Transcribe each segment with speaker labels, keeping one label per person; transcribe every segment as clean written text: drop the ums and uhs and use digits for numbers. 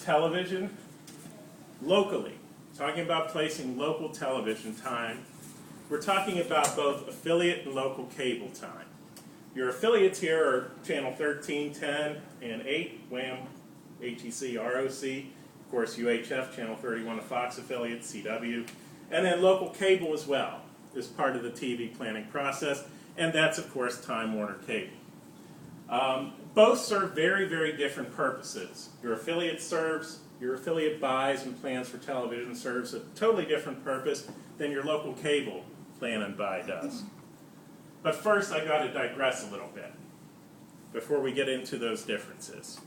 Speaker 1: television locally, talking about placing local television time, we're talking about both affiliate and local cable time. Your affiliates here are channel 13, 10, and 8, WHAM, HEC, ROC, of course UHF, channel 31, a Fox affiliate, CW, and then local cable as well is part of the TV planning process, and that's of course Time Warner Cable. Both serve very, very different purposes. Your affiliate buys and plans for television serves a totally different purpose than your local cable plan and buy does. But first, I got to digress a little bit before we get into those differences.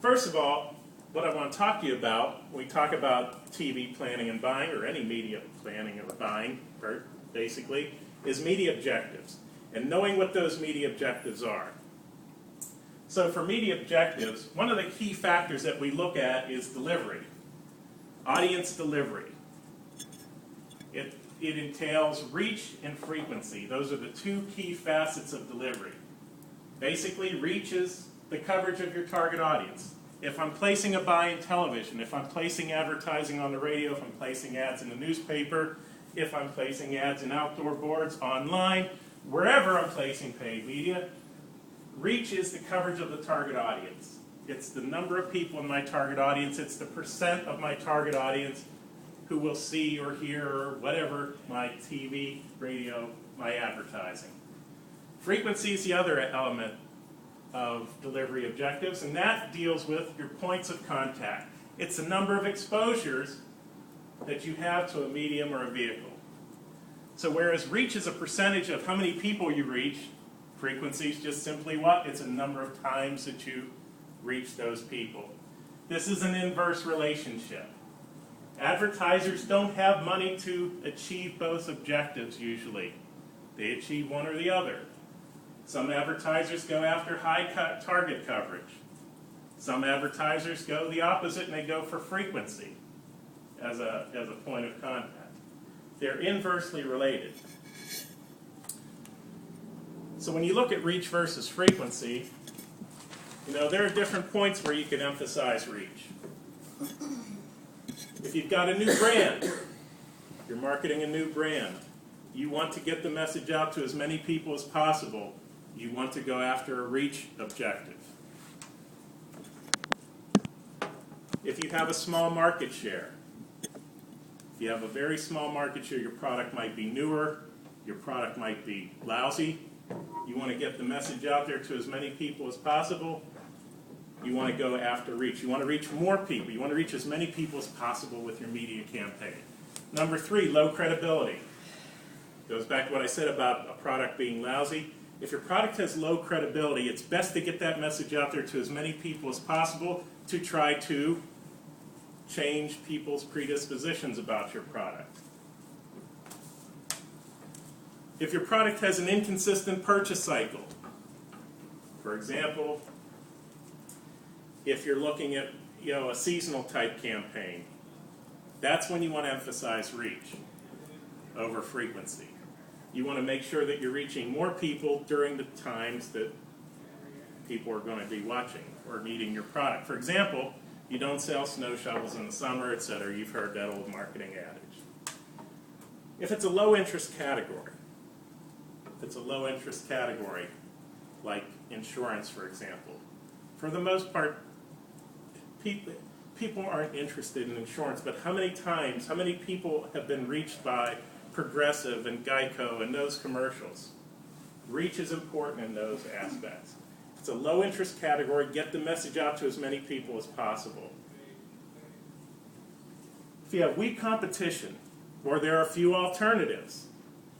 Speaker 1: First of all, what I want to talk to you about when we talk about TV planning and buying, or any media planning or buying, basically, is media objectives, and knowing what those media objectives are. So for media objectives, one of the key factors that we look at is delivery, audience delivery. It entails reach and frequency. Those are the two key facets of delivery. Basically, reach is the coverage of your target audience. If I'm placing a buy in television, if I'm placing advertising on the radio, if I'm placing ads in the newspaper, if I'm placing ads in outdoor boards, online, wherever I'm placing paid media, reach is the coverage of the target audience. It's the number of people in my target audience. It's the percent of my target audience who will see or hear or whatever my TV, radio, my advertising. Frequency is the other element of delivery objectives, and that deals with your points of contact. It's the number of exposures that you have to a medium or a vehicle. So whereas reach is a percentage of how many people you reach, frequency is just simply what? It's a number of times that you reach those people. This is an inverse relationship. Advertisers don't have money to achieve both objectives usually. They achieve one or the other. Some advertisers go after high target coverage. Some advertisers go the opposite and they go for frequency as a point of contact. They're inversely related. So when you look at reach versus frequency, there are different points where you can emphasize reach. If you've got a new brand, you're marketing a new brand, you want to get the message out to as many people as possible, you want to go after a reach objective. If you have a small market share, if you have a very small market share, your product might be newer, your product might be lousy, you want to get the message out there to as many people as possible, you want to go after reach. You want to reach more people. You want to reach as many people as possible with your media campaign. Number 3, low credibility. Goes back to what I said about a product being lousy. If your product has low credibility, it's best to get that message out there to as many people as possible to try to change people's predispositions about your product. If your product has an inconsistent purchase cycle, for example, if you're looking at a seasonal type campaign, that's when you want to emphasize reach over frequency. You want to make sure that you're reaching more people during the times that people are going to be watching or needing your product. For example, you don't sell snow shovels in the summer, etc. You've heard that old marketing adage. If it's a low interest category, like insurance, for example, for the most part, people aren't interested in insurance, but how many people have been reached by Progressive and Geico and those commercials? Reach is important in those aspects. It's a low interest category. Get the message out to as many people as possible. If you have weak competition, or there are few alternatives,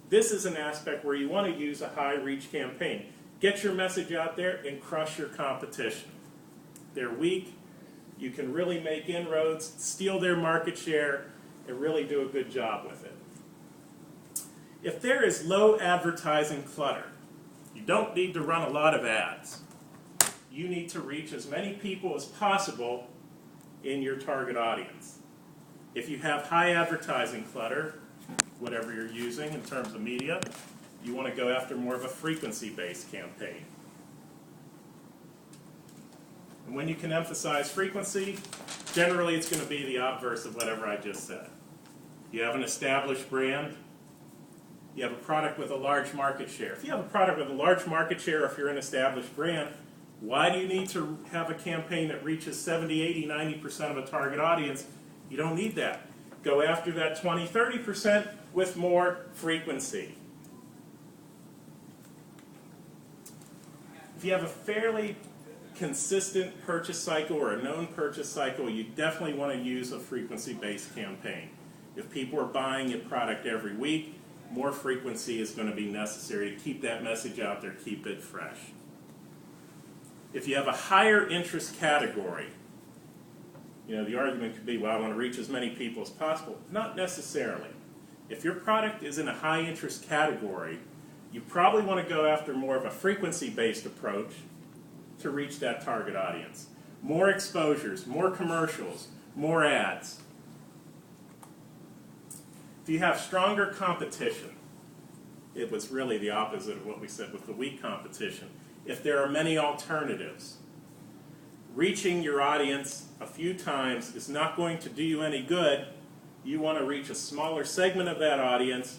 Speaker 1: this is an aspect where you want to use a high reach campaign. Get your message out there and crush your competition. They're weak. You can really make inroads, steal their market share, and really do a good job with it. If there is low advertising clutter, you don't need to run a lot of ads. You need to reach as many people as possible in your target audience. If you have high advertising clutter, whatever you're using in terms of media, you want to go after more of a frequency-based campaign. And when you can emphasize frequency, generally it's going to be the obverse of whatever I just said. You have an established brand. You have a product with a large market share. If you have a product with a large market share, if you're an established brand, why do you need to have a campaign that reaches 70, 80, 90% of a target audience? You don't need that. Go after that 20, 30% with more frequency. If you have a fairly consistent purchase cycle or a known purchase cycle, you definitely want to use a frequency-based campaign. If people are buying your product every week, more frequency is going to be necessary to keep that message out there, keep it fresh. If you have a higher interest category, the argument could be, well, I want to reach as many people as possible. Not necessarily. If your product is in a high interest category, you probably want to go after more of a frequency-based approach to reach that target audience. More exposures, more commercials, more ads. If you have stronger competition, it was really the opposite of what we said with the weak competition. If there are many alternatives, reaching your audience a few times is not going to do you any good. You want to reach a smaller segment of that audience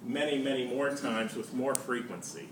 Speaker 1: many, many more times with more frequency.